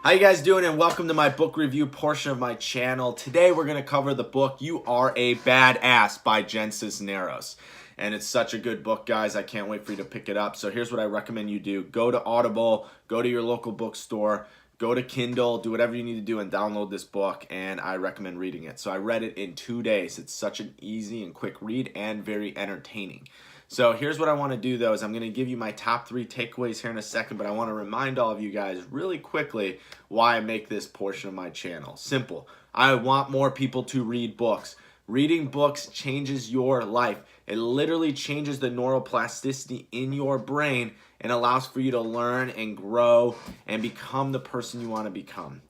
How you guys doing, and welcome to my book review portion of my channel. Today we're going to cover the book You Are a Badass by Jen Cisneros. And it's such a good book, guys. I can't wait for you to pick it up. So here's what I recommend you do. Go to Audible, go to your local bookstore, go to Kindle, do whatever you need to do and download this book, and I recommend reading it. So I read it in 2 days. It's such an easy and quick read and very entertaining. So here's what I want to do, though, is I'm going to give you my top 3 takeaways here in a second, but I want to remind all of you guys really quickly why I make this portion of my channel. Simple. I want more people to read books. Reading books changes your life. It literally changes the neuroplasticity in your brain and allows for you to learn and grow and become the person you want to become.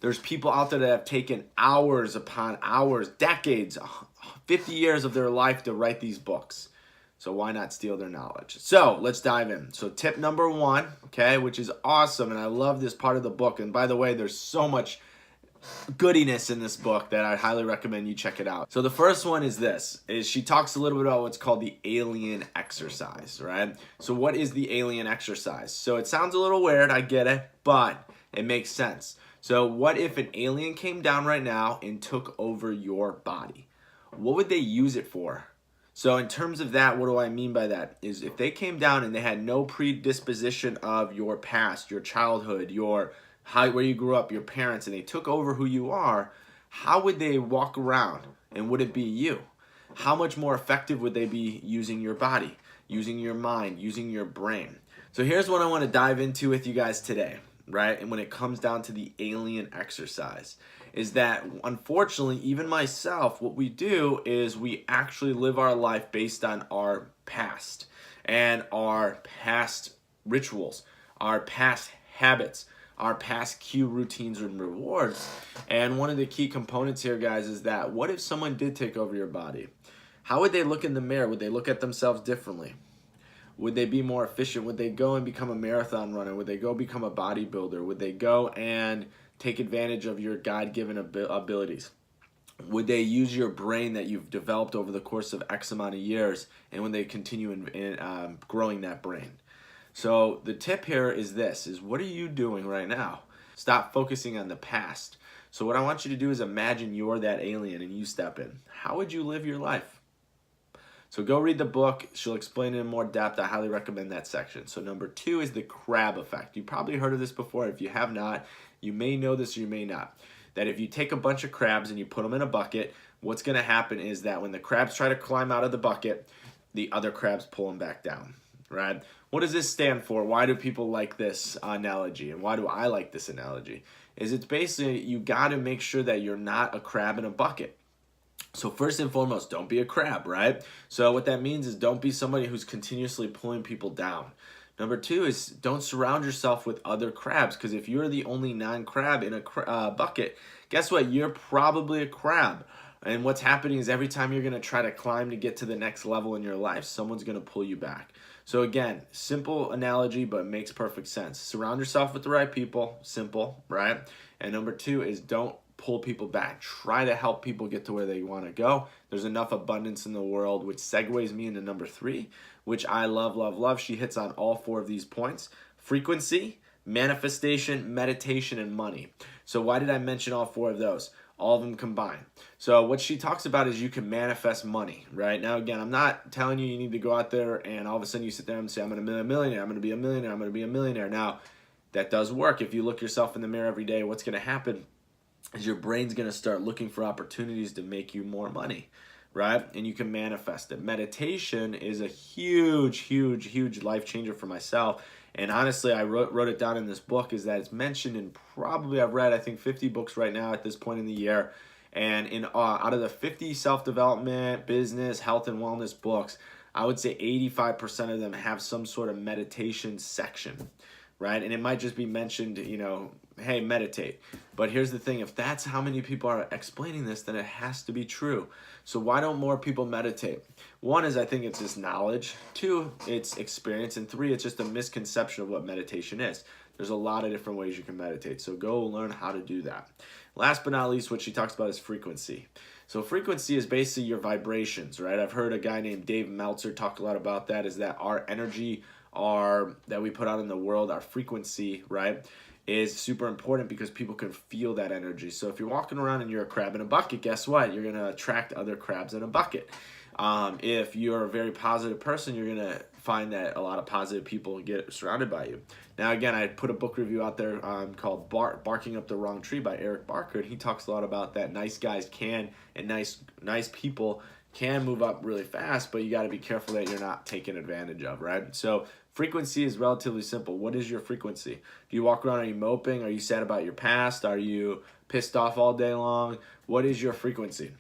There's people out there that have taken hours upon hours, decades, 50 years of their life to write these books. So why not steal their knowledge? So let's dive in. So tip number 1, okay, which is awesome, and I love this part of the book. And by the way, there's so much goodiness in this book that I highly recommend you check it out. So the first one is this, is she talks a little bit about what's called the alien exercise, right? So what is the alien exercise? So it sounds a little weird, I get it, but it makes sense. So what if an alien came down right now and took over your body? What would they use it for? So in terms of that, what do I mean by that? Is if they came down and they had no predisposition of your past, your childhood, where you grew up, your parents, and they took over who you are, how would they walk around? And would it be you? How much more effective would they be using your body, using your mind, using your brain? So here's what I want to dive into with you guys today, right? And when it comes down to the alien exercise, is that unfortunately, even myself, what we do is we actually live our life based on our past and our past rituals, our past habits, our past cue routines and rewards. And one of the key components here, guys, is that what if someone did take over your body? How would they look in the mirror? Would they look at themselves differently? Would they be more efficient? Would they go and become a marathon runner? Would they go become a bodybuilder? Would they go and take advantage of your God-given abilities? Would they use your brain that you've developed over the course of X amount of years, and when they continue in growing that brain? So the tip here is this, is what are you doing right now? Stop focusing on the past. So what I want you to do is imagine you're that alien and you step in. How would you live your life? So go read the book. She'll explain it in more depth. I highly recommend that section. So number 2 is the crab effect. You probably heard of this before. If you have not, you may know this or you may not. That if you take a bunch of crabs and you put them in a bucket, what's going to happen is that when the crabs try to climb out of the bucket, the other crabs pull them back down, right? What does this stand for? Why do people like this analogy? And why do I like this analogy? Is it's basically you got to make sure that you're not a crab in a bucket. So first and foremost, don't be a crab, right? So what that means is don't be somebody who's continuously pulling people down. Number 2 is don't surround yourself with other crabs, because if you're the only non-crab in a bucket, guess what? You're probably a crab. And what's happening is every time you're going to try to climb to get to the next level in your life, someone's going to pull you back. So again, simple analogy, but makes perfect sense. Surround yourself with the right people. Simple, right? And number 2 is don't pull people back. Try to help people get to where they want to go. There's enough abundance in the world, which segues me into number 3, which I love, love, love. She hits on all 4 of these points. Frequency, manifestation, meditation, and money. So why did I mention all 4 of those? All of them combined. So what she talks about is you can manifest money, right? Now, again, I'm not telling you need to go out there and all of a sudden you sit there and say, I'm going to be a millionaire, I'm going to be a millionaire, I'm going to be a millionaire. Now, that does work. If you look yourself in the mirror every day, what's going to happen is your brain's going to start looking for opportunities to make you more money, right? And you can manifest it. Meditation is a huge, huge, huge life changer for myself. And honestly, I wrote it down in this book, is that it's mentioned in probably, I've read, I think, 50 books right now at this point in the year. And in out of the 50 self-development, business, health, and wellness books, I would say 85% of them have some sort of meditation section, right? And it might just be mentioned, hey, meditate. But here's the thing, if that's how many people are explaining this, then it has to be true. So why don't more people meditate? 1 is I think it's just knowledge. 2, it's experience. And 3, it's just a misconception of what meditation is. There's a lot of different ways you can meditate. So go learn how to do that. Last but not least, what she talks about is frequency. So frequency is basically your vibrations, right? I've heard a guy named Dave Meltzer talk a lot about that, is that our energy that we put out in the world, our frequency, right, is super important because people can feel that energy. So if you're walking around and you're a crab in a bucket, guess what? You're going to attract other crabs in a bucket. If you're a very positive person, you're going to find that a lot of positive people get surrounded by you. Now, again, I put a book review out there called Barking Up the Wrong Tree by Eric Barker, and he talks a lot about that nice guys can, and nice people can move up really fast, but you got to be careful that you're not taken advantage of, right? So frequency is relatively simple. What is your frequency? Do you walk around, are you moping? Are you sad about your past? Are you pissed off all day long? What is your frequency?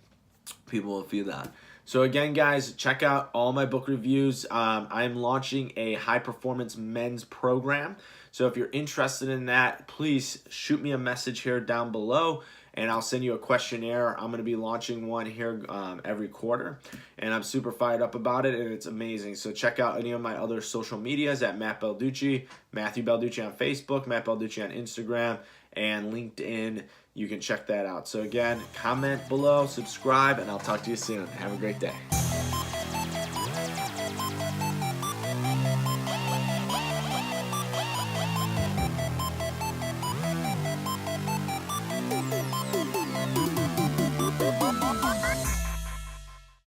People will feel that. So again, guys, check out all my book reviews. I'm launching a high-performance men's program. So if you're interested in that, please shoot me a message here down below, and I'll send you a questionnaire. I'm going to be launching one here every quarter, and I'm super fired up about it, and it's amazing. So check out any of my other social medias at Matt Balducci, Matthew Balducci on Facebook, Matt Balducci on Instagram, and LinkedIn. You can check that out. So again, comment below, subscribe, and I'll talk to you soon. Have a great day.